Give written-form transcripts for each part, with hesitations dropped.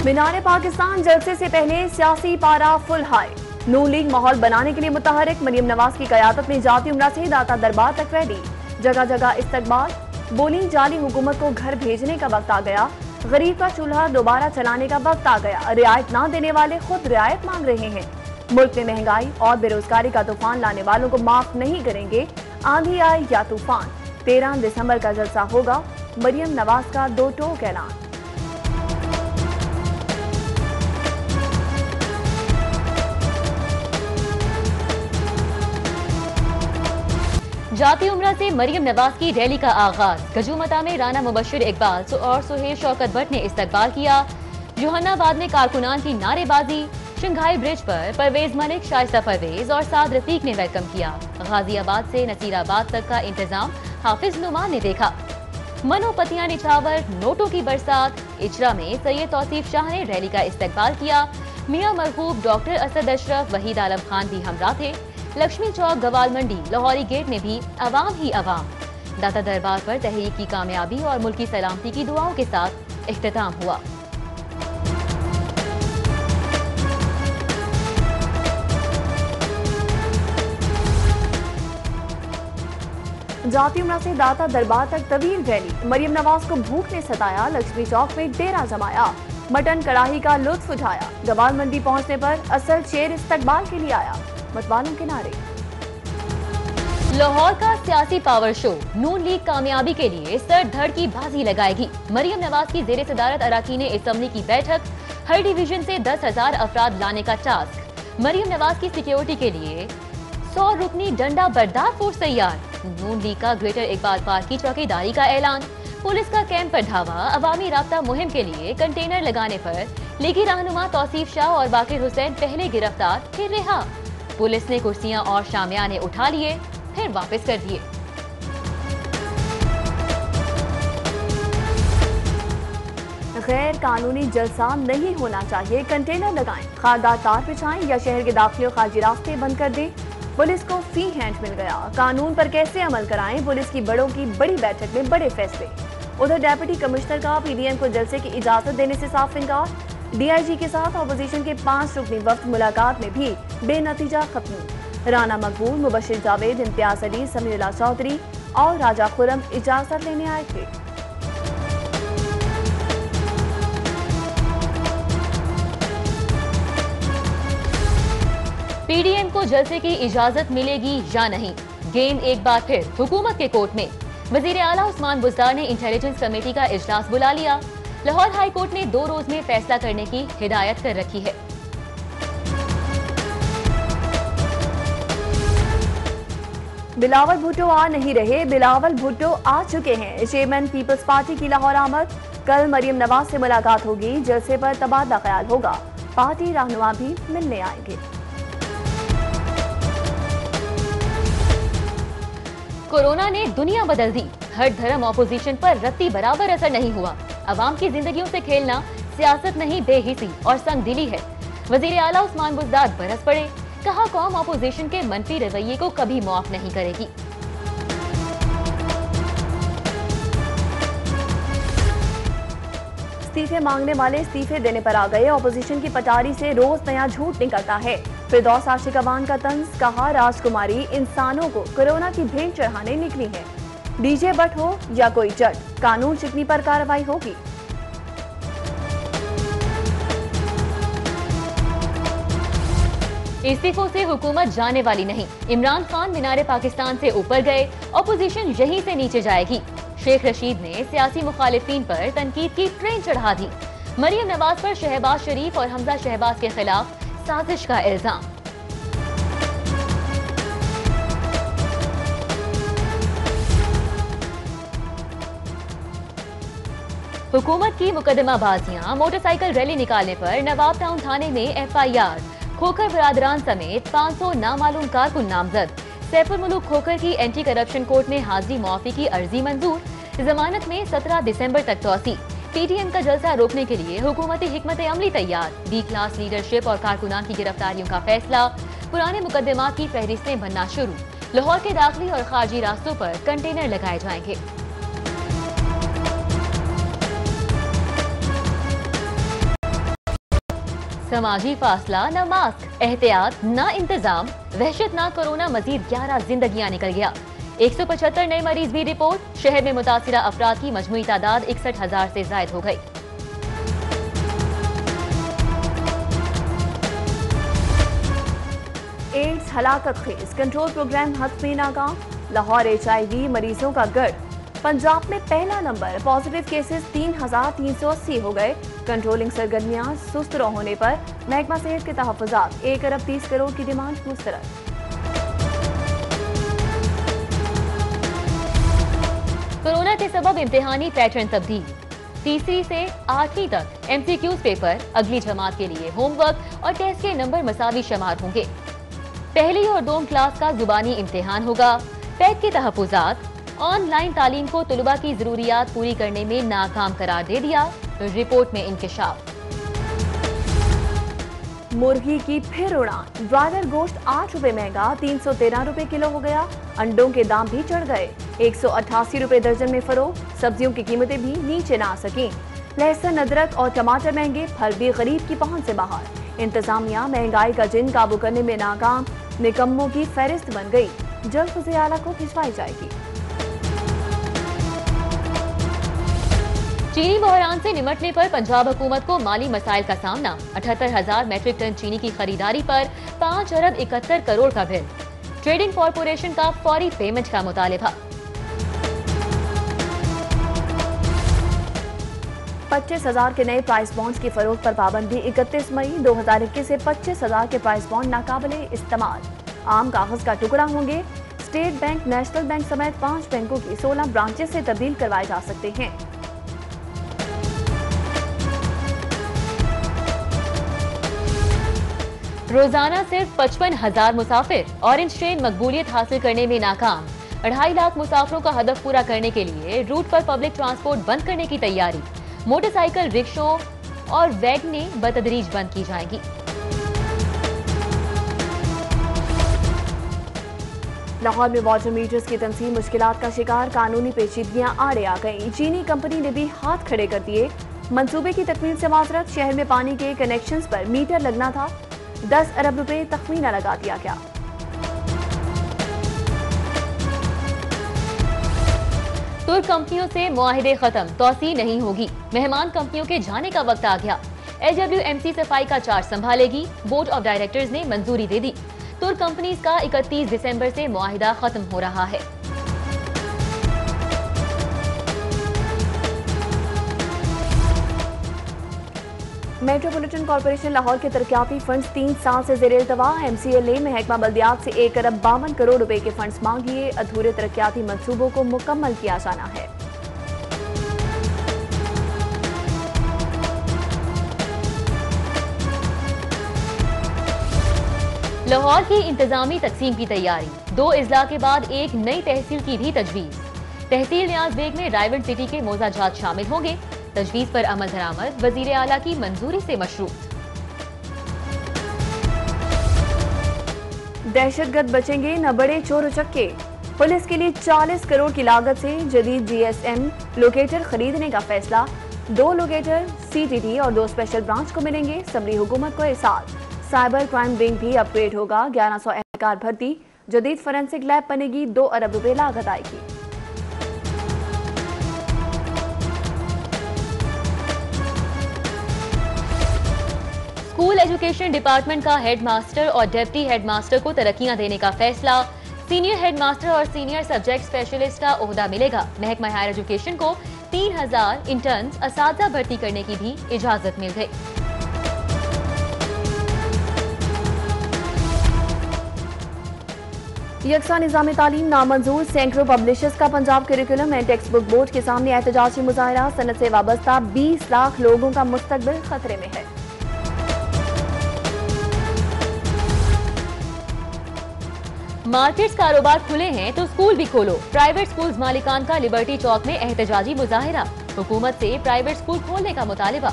मीनारे पाकिस्तान जलसे से पहले सियासी पारा फुल हाई। नून लीग माहौल बनाने के लिए मुतहरिक। मरियम नवाज की कयादत में जाती उमरा से दाता दरबार तक रैली। जगह जगह इस्तकबाल। बोली जाली हुकूमत को घर भेजने का वक्त आ गया। गरीब का चूल्हा दोबारा चलाने का वक्त आ गया। रियायत ना देने वाले खुद रियायत मांग रहे हैं। मुल्क में महंगाई और बेरोजगारी का तूफान लाने वालों को माफ नहीं करेंगे। आंधी आए या तूफान। 13 दिसंबर का जलसा होगा। मरियम नवाज का दो टोक ऐलान। जाती उमरा से मरियम नवाज की रैली का आगाज। गजूमता में राना मुबशिर इकबाल और सुहेल शौकत भट्ट ने इस्तकबाल किया। जोहन्नाबाद में कारकुनान की नारेबाजी। शंघाई ब्रिज पर परवेज मलिक, शाइस्ता परवेज और साद रफीक ने वेलकम किया। गाजियाबाद से नसीराबाद तक का इंतजाम हाफिज नुमान ने देखा। मनोपतियां निछावर, नोटों की बरसात। इचरा में सैयद तौसीफ शाह ने रैली का इस्तकबाल किया। मियां मरहूब, डॉक्टर असद अशरफ, वहीद आलम खान भी हमरा थे। लक्ष्मी चौक, गवाल मंडी, लाहौरी गेट में भी अवाम ही अवाम। दाता दरबार पर तहरीक की कामयाबी और मुल्की सलामती की दुआओं के साथ इख्तिताम हुआ। जाती उमरा से दाता दरबार तक तवील रैली। मरियम नवाज को भूख ने सताया। लक्ष्मी चौक में डेरा जमाया। मटन कड़ाही का लुत्फ उठाया। गवाल मंडी पहुंचने पर असल शेर इस्तकबाल के लिए आया। मतवालों के नारे। लाहौर का सियासी पावर शो। नून लीग कामयाबी के लिए सर धड़ की बाजी लगाएगी। मरियम नवाज की जेर सदारत अराकीन असम्बली की बैठक। हर डिवीजन से 10,000 अफराद लाने का टास्क। मरियम नवाज की सिक्योरिटी के लिए 100 रुकनी डंडा बरदार फोर्स तैयार। नून लीग का ग्रेटर इकबाल पार्क की चौकीदारी का ऐलान। पुलिस का कैंप पर धावा। अवामी राब्ता मुहिम के लिए कंटेनर लगाने पर लीगी रहनुमा तौसीफ शाह और बाकिर हुसैन पहले गिरफ्तार फिर रिहा। पुलिस ने कुर्सियां और शामियाने उठा लिए फिर वापस कर दिए। गैर कानूनी जलसा नहीं होना चाहिए। कंटेनर लगाएं, खारदार तार बिछाएं या शहर के दाखिले और खारजी रास्ते बंद कर दें। पुलिस को फ्री हैंड मिल गया। कानून पर कैसे अमल कराएं। पुलिस की बड़ों की बड़ी बैठक में बड़े फैसले। उधर डिप्टी कमिश्नर का पीडीएम को जलसे की इजाजत देने से साफ इनकार। डीआईजी के साथ ऑपोजिशन के 5 रुकनी वफ्द मुलाकात में भी बेनतीजा खत्म। राना मकबूल, मुबशिर जावेद, इम्तियाज अली, समीरुल्लाह चौधरी और राजा खुरम इजाजत लेने आए थे। पीडीएम को जलसे की इजाजत मिलेगी या नहीं, गेंद एक बार फिर हुकूमत के कोर्ट में। वजीर आला उस्मान बुज़दार ने इंटेलिजेंस कमेटी का इजलास बुला लिया। लाहौर हाई कोर्ट ने 2 रोज में फैसला करने की हिदायत कर रखी है। बिलावल भुट्टो आ नहीं रहे, बिलावल भुट्टो आ चुके हैं। चेयरमैन पीपल्स पार्टी की लाहौर आमद। कल मरियम नवाज से मुलाकात होगी। जलसे पर तबादला ख्याल होगा। पार्टी रहनुमा भी मिलने आएंगे। कोरोना ने दुनिया बदल दी। हर धर्म ऑपोजिशन पर रत्ती बराबर असर नहीं हुआ। अवाम की जिंदगियों से खेलना सियासत नहीं बेहिसी और संगदिली है। वजीर आला उस्मान बुज़दार बरस पड़े। कहा कौम ऑपोजिशन के मनफी रवैये को कभी माफ नहीं करेगी। इस्तीफे मांगने वाले इस्तीफे देने पर आ गए। ऑपोजिशन की पटारी से रोज नया झूठ निकलता है। फिरदौस आशिक अवान का तंज। कहा राजकुमारी इंसानों को कोरोना की भेंट चढ़ाने निकली है। डीजे बट हो या कोई जट, कानून चिकनी पर कार्रवाई होगी। इस्तीफों से हुकूमत जाने वाली नहीं। इमरान खान मीनारे पाकिस्तान से ऊपर गए, ऑपोजिशन यहीं से नीचे जाएगी। शेख रशीद ने सियासी मुखालिफिन पर तनकीद की ट्रेन चढ़ा दी। मरियम नवाज पर शहबाज शरीफ और हमजा शहबाज के खिलाफ साजिश का इल्जाम। हुकूमत की मुकदमाबाजियां। मोटरसाइकिल रैली निकालने पर नवाब टाउन थाने में FIR। खोखर बरादरान समेत 500 नामालूम कारकुन नामजद। सैफुल मुल्क खोखर की एंटी करप्शन कोर्ट ने हाजिरी मुआफी की अर्जी मंजूर। जमानत में 17 दिसंबर तक तौसी। पीटीएम का जलसा रोकने के लिए हुकूमती हिकमत अमली तैयार। बी क्लास लीडरशिप और कारकुनान की गिरफ्तारियों का फैसला। पुराने मुकदमात की फहरिस्तें बनना शुरू। लाहौर के दाखिली और खारजी रास्तों पर कंटेनर लगाए जाएंगे। समाजी फासला न मास्क, एहतियात न इंतजाम, वहशतनाक कोरोना मजीद 11 जिंदगियां निकल गया। 175 नए मरीज भी रिपोर्ट। शहर में मुतासिरा अफराद की मजमूई तादाद 61,000 से जायद हो गई। एड्स हलाकत खेज, कंट्रोल प्रोग्राम हद में नाकाम। लाहौर HIV मरीजों का गढ़। पंजाब में पहला नंबर, पॉजिटिव केसेस 3,380 हो गए। कंट्रोलिंग सरगर्मियां सुस्त होने पर महकमा सेहत के तहफ्फुजात 1 अरब 30 करोड़ की डिमांड मुस्तरद। कोरोना के सबब इम्तिहानी पैटर्न तब्दील। तीसरी से 8वीं तक MCQs पेपर अगली जमात के लिए होमवर्क और टेस्ट के नंबर मसावी शुमार होंगे। पहली और दोम क्लास का जुबानी इम्तिहान होगा। पैक के तहफ्फुजात ऑनलाइन तालीम को तुलबा की जरूरियात पूरी करने में नाकाम करार दे दिया। रिपोर्ट में इंकशाफ। मुर्गी की फिर उड़ान, ब्रायलर गोश्त 8 रुपए महंगा, 313 रुपए किलो हो गया। अंडों के दाम भी चढ़ गए, 188 रुपए दर्जन में फरोख्त। सब्जियों की कीमतें भी नीचे ना आ सकी। लहसुन, अदरक और टमाटर महंगे, फल भी गरीब की पहुंच से बाहर। इंतजामिया महंगाई का जिन काबू करने में नाकाम। निकम्मों की फहरिस्त बन गई, जल्द वज़ीर आला को भिजवाई जाएगी। चीनी बहरान से निमटने पर पंजाब हुकूमत को माली मसाइल का सामना। 78,000 मैट्रिक टन चीनी की खरीदारी पर 5 अरब 71 करोड़ का बिल। ट्रेडिंग कॉरपोरेशन का फौरी पेमेंट का मुतालिबा। 25,000 के नए प्राइस बॉन्ड्स की फरोख्त पर पाबंदी। 31 मई 2021 से 25,000 के प्राइस बॉन्ड नाकाबिले इस्तेमाल। आम कागज का टुकड़ा होंगे। स्टेट बैंक, नेशनल बैंक समेत 5 बैंकों की 16 ब्रांचेस से तब्दील करवाए जा सकते हैं। रोजाना सिर्फ 55,000 मुसाफिर। ऑरेंज ट्रेन मकबूलियत हासिल करने में नाकाम। 2.5 लाख मुसाफिरों का हदफ पूरा करने के लिए रूट पर पब्लिक ट्रांसपोर्ट बंद करने की तैयारी। मोटरसाइकिल, रिक्शों और वैगनें बतदरीज बंद की जाएंगी। लाहौर में वाटर मीटर्स की तंसीब मुश्किलात का शिकार। कानूनी पेचीदगियां आड़े आ गईं। चीनी कंपनी ने भी हाथ खड़े कर दिए। मंसूबे की तकमील से माजरत। शहर में पानी के कनेक्शंस पर मीटर लगना था। 10 अरब रुपए तखमीना लगा दिया गया। तुर्क कंपनियों से मुआहिदे खत्म, तौसी नहीं होगी। मेहमान कंपनियों के जाने का वक्त आ गया। LWMC सफाई का चार्ज संभालेगी। बोर्ड ऑफ डायरेक्टर्स ने मंजूरी दे दी। तुर्क कंपनीज का 31 दिसंबर से मुआहिदा खत्म हो रहा है। मेट्रोपॉलिटन कॉर्पोरेशन लाहौर के तरक्याती फंड्स 3 साल से ज़ेर इल्तवा। MCLA महकमा बल्दियात से 1 अरब 52 करोड़ रुपए के फंड्स मांगिए। अधूरे तरक्याती मंसूबों को मुकम्मल किया जाना है। लाहौर की इंतजामी तकसीम की तैयारी। 2 इजला के बाद एक नई तहसील की भी तजवीज। तहसील न्याज बेग में रायवन सिटी के मोजाजात शामिल होंगे। तजवीज पर अमल दरामद वजीर आला की मंजूरी से मशरूत। दहशतगर्द बचेंगे न बड़े चोर उचक्के। पुलिस के लिए 40 करोड़ की लागत से जदीद GSM लोकेटर खरीदने का फैसला। 2 लोकेटर CTT और 2 स्पेशल ब्रांच को मिलेंगे। समरी हुकूमत को एहसास। साइबर क्राइम विंग भी अपग्रेड होगा। 1100 एहलकार भर्ती। जदीद फोरेंसिक लैब बनेगी। 2 अरब रुपए लागत आएगी। स्कूल एजुकेशन डिपार्टमेंट का हेडमास्टर और डिप्टी हेडमास्टर को तरक्कियां देने का फैसला। सीनियर हेडमास्टर और सीनियर सब्जेक्ट स्पेशलिस्ट का ओहदा मिलेगा। महकमा हायर एजुकेशन को 3,000 इंटर्न्स असातिज़ा भर्ती करने की भी इजाजत मिल गई। यकसा निज़ाम तालीम नामंजूर। सैकड़ों पब्लिशर्स का Punjab curriculum and text book board के सामने एहतजाजी मुजाहरा। सनत से वाबस्ता 20 लाख लोगों का मुस्तकबिल खतरे में है। मार्केट्स कारोबार खुले हैं तो स्कूल भी खोलो। प्राइवेट स्कूल्स मालिकान का लिबर्टी चौक में एहतजाजी मुजाहिरा। हुकूमत से प्राइवेट स्कूल खोलने का मुतालिबा।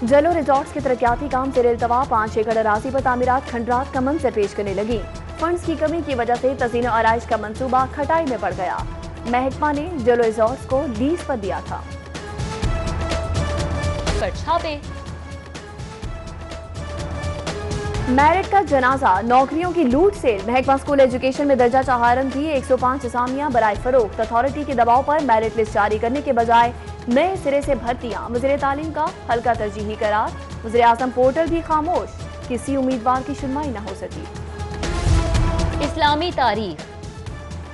जलो रिजॉर्ट्स के तरक्याती काम ज़ेर इल्तवा। 5 एकड़ अराजी पर तामीरात खंडरात का मंजर पेश करने लगी। फंड्स की कमी की वजह से तज़ीन और आराइश का मंसूबा खटाई में पड़ गया। महकमा ने जलो रिजॉर्ट्स को लीज पर दिया था। पर छापे। मेरिट का जनाजा, नौकरियों की लूट से महकमा स्कूल एजुकेशन में दर्जा चहारम की 105 असामियां बराए फरोख्त। अथॉरिटी के दबाव पर मेरिट लिस्ट जारी करने के बजाय नए सिरे से भर्तियां, वज़ीर तालीम का हल्का तरजीही करार। वज़ीर आज़म पोर्टल भी खामोश, किसी उम्मीदवार की सुनवाई न हो सकी। इस्लामी तारीख,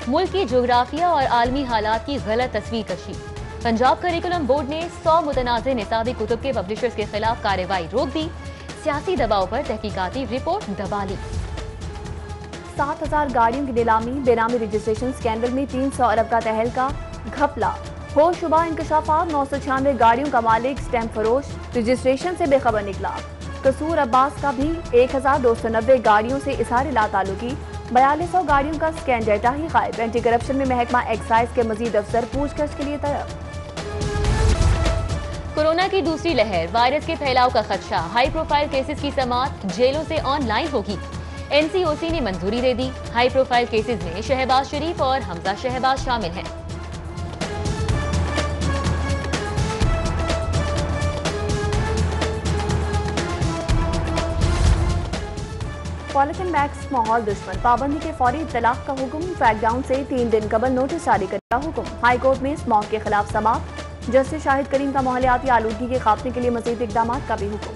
मुल्क की जोग्राफिया और आलमी हालात की गलत तस्वीर कशी। पंजाब करिकुलम बोर्ड ने 100 मुतनाज़ निसाबी कुतुब के पब्लिशर्स के खिलाफ कार्रवाई रोक दी। सियासी दबाव पर तहकीकाती रिपोर्ट दबा ली। 7,000 गाड़ियों की नीलामी, बेनामी रजिस्ट्रेशन स्कैंडल में 300 अरब का तहलका, घपला, होशुबा इंकशाफात। 996 गाड़ियों का मालिक स्टैम्प फरोश रजिस्ट्रेशन से बेखबर निकला। कसूर अब्बास का भी 1290 गाड़ियों से इसारे लाताल्लुकी। 4200 गाड़ियों का स्कैन डेटा ही गायब। एंटी करप्शन में महकमा एक्साइज के मजीद अफसर पूछताछ के लिए तलब। कोरोना की दूसरी लहर, वायरस के फैलाव का खदशा। हाई प्रोफाइल केसेस की समाअत जेलों से ऑनलाइन होगी। एनसीओसी ने मंजूरी दे दी। हाई प्रोफाइल केसेस में शहबाज शरीफ और हमजा शहबाज शामिल हैं। पॉलिथिन बैग्स माहौल दुश्मन, पाबंदी के फौरी इत्तलाक का हुक्म। क्रैकडाउन से 3 दिन कबल नोटिस जारी करने का हुक्म। हाई कोर्ट में स्मॉग के खिलाफ समाअत। जस्टिस शाहिद करीम का माहौलियाती आलूदगी के खात्मे के लिए मजीद इकदाम का भी हुक्म।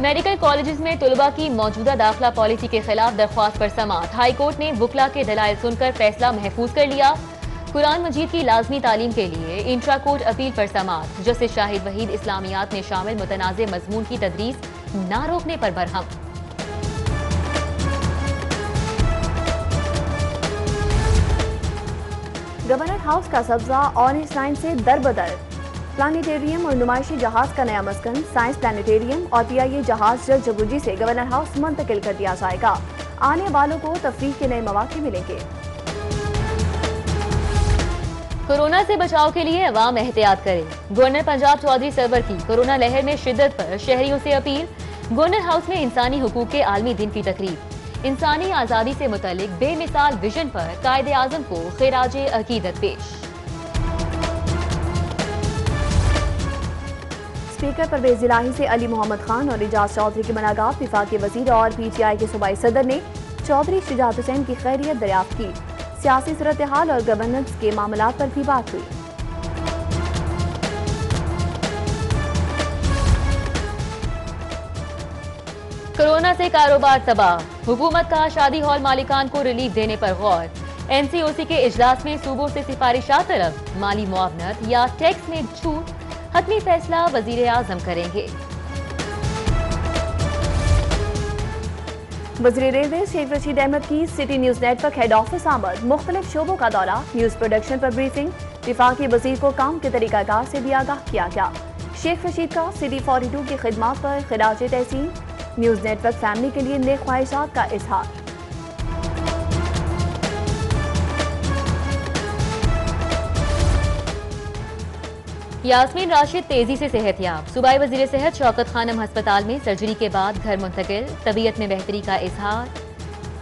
मेडिकल कॉलेजेस में तुलबा की मौजूदा दाखिला पॉलिसी के खिलाफ दरख्वास्त पर समाअत। हाई कोर्ट ने वुकला के दलाइल सुनकर फैसला महफूज कर लिया। कुरान मजीद की लाजमी तालीम के लिए इंट्रा कोर्ट अपील पर समाअत। जस्टिस शाहिद वहीद इस्लामियात में शामिल मुतनाज़े मजमून की तदरीस न रोकने पर बरहम। गवर्नर हाउस का सब्जा ऑरेंज लाइन से दरबदर। प्लानिटेरियम और नुमाइशी जहाज का नया मस्कन, साइंस प्लानिटेरियम और पीआईए जहाज जल जबूजी से गवर्नर हाउस मुंतकिल कर दिया जाएगा। आने वालों को तफरीह के नए मौके मिलेंगे। कोरोना से बचाव के लिए अवाम एहतियात करे। गवर्नर पंजाब चौधरी सरवर की कोरोना लहर में शिद्दत पर शहरियों से अपील। गवर्नर हाउस में इंसानी हुकूक के आलमी दिन की तकरीब। इंसानी आज़ादी से मुतालिक बेमिसाल विजन पर कायदे आज़म को खिराजे अकीदत पेश। स्पीकर परवेज इलाही से अली मोहम्मद खान और इजाज चौधरी की मुलाकात। वफाकी वजीर और पीटीआई के सूबाई सदर ने चौधरी शुजात हुसैन की खैरियत दरियाफ्त की। सियासी सूरत हाल और गवर्नेंस के मामलात पर भी बात हुई। कोरोना से कारोबार तबाह, हुकूमत का शादी हॉल मालिकान को रिलीफ देने पर गौर। एनसीओसी के इजलास में सूबों से सिफारिशात तलब, माली मुआवनत या टैक्स में छूट, हतमी फैसला वजीर आजम करेंगे। वज़ीर रेलवे शेख रशीद अहमद की city news network head office आमद। मुख्तलिफ शोबों का दौरा, न्यूज प्रोडक्शन पर ब्रीफिंग। विफाकी वजीर को काम के तरीकाकार से भी आगाह किया गया। शेख रशीद का सिटी 42 की खिदमात पर खिराजे तहसीन। न्यूज नेटवर्क फैमिली के लिए नेक ख्वाहिशात का इजहार। यास्मीन राशिद तेजी से सेहतयाब। सूबाई वजीर सेहत शौकत खानम अस्पताल में सर्जरी के बाद घर मुंतकिल। तबीयत में बेहतरी का इजहार।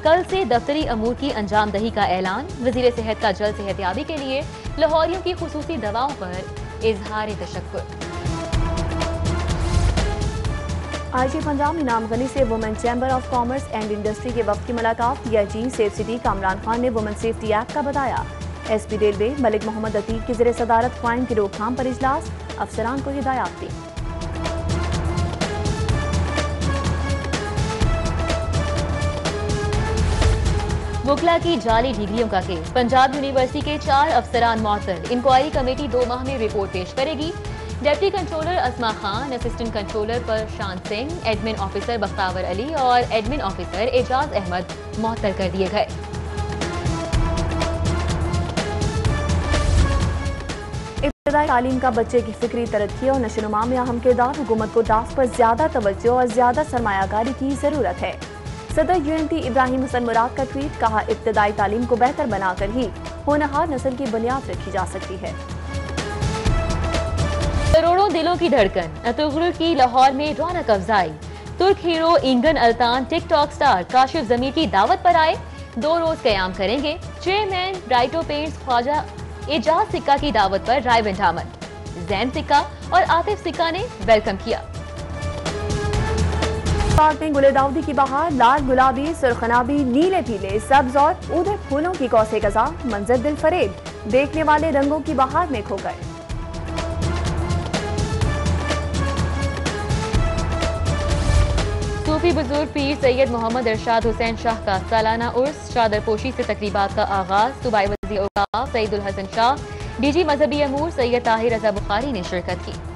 कल से दफ्तरी अमूर की अंजाम दही का ऐलान। वजीर सेहत का जल्द सेहतयाबी के लिए लाहौरियों की खुसूसी दवाओं पर इजहार तशक्कुर। आईजी पंजाब इनाम गनी से women chamber of commerce and industry के वक्त की मुलाकात। DIG safe city Kamran Khan ने वुमेन सेफ्टी एक्ट का बताया। एसपी रेलवे मलिक मोहम्मद अतीक की ज़ेरे सदारत क्राइम की रोकथाम पर इजलास, अफसरान को हिदायत दी। वुकला की जाली डिग्रियों का केस। पंजाब यूनिवर्सिटी के 4 अफसरान मुअत्तल। इंक्वायरी कमेटी 2 माह में रिपोर्ट पेश करेगी। डिप्टी कंट्रोलर अस्मा Khan, assistant controller Prashant Singh, admin officer Bakhtawar Ali और एडमिन ऑफिसर एजाज अहमद मुअत्तल कर दिए गए। इब्तदाई तालीम का बच्चे की फिक्री तरक्की और नशोनुमा में अहम किरदार। हुकूमत को दास पर ज्यादा तवज्जो और ज्यादा सरमायाकारी की जरूरत है। सदर यूएनटी इब्राहिम हसन मुराद का ट्वीट, कहा इब्तदाई तालीम को बेहतर बनाकर ही होनहार नस्ल की बुनियाद रखी जा सकती है। करोड़ों दिलों की धड़कन, अतुगरुल की लाहौर में रौनक अफजाई। तुर्क हीरो इंगन अल्तान टिकटॉक स्टार काशिफ जमीर की दावत पर आए। 2 रोज कयाम करेंगे। चेयरमैन ब्राइटो पेंट्स ख्वाजा एजाज सिक्का की दावत पर राय विंडामन, जैन सिक्का और आतिफ सिक्का ने वेलकम किया। पार्क में गुले दाऊदी की बहार, लाल गुलाबी, सुर्खनाबी, नीले पीले, सब्ज और उधर फूलों की कौसे कज़ा, मंजर दिल फरेब, देखने वाले रंगों की बहार में खोकर। सूफी बुजुर्ग पीर सैयद मोहम्मद इरशाद हुसैन शाह का सालाना उर्स चादर पोशी से तकरीबात का आगाज। सूबाई वज़ीर औक़ाफ़ सईदुल हसन शाह, डीजी मजहबी अमूर सैयद ताहिर रज़ा बुखारी ने शिरकत की।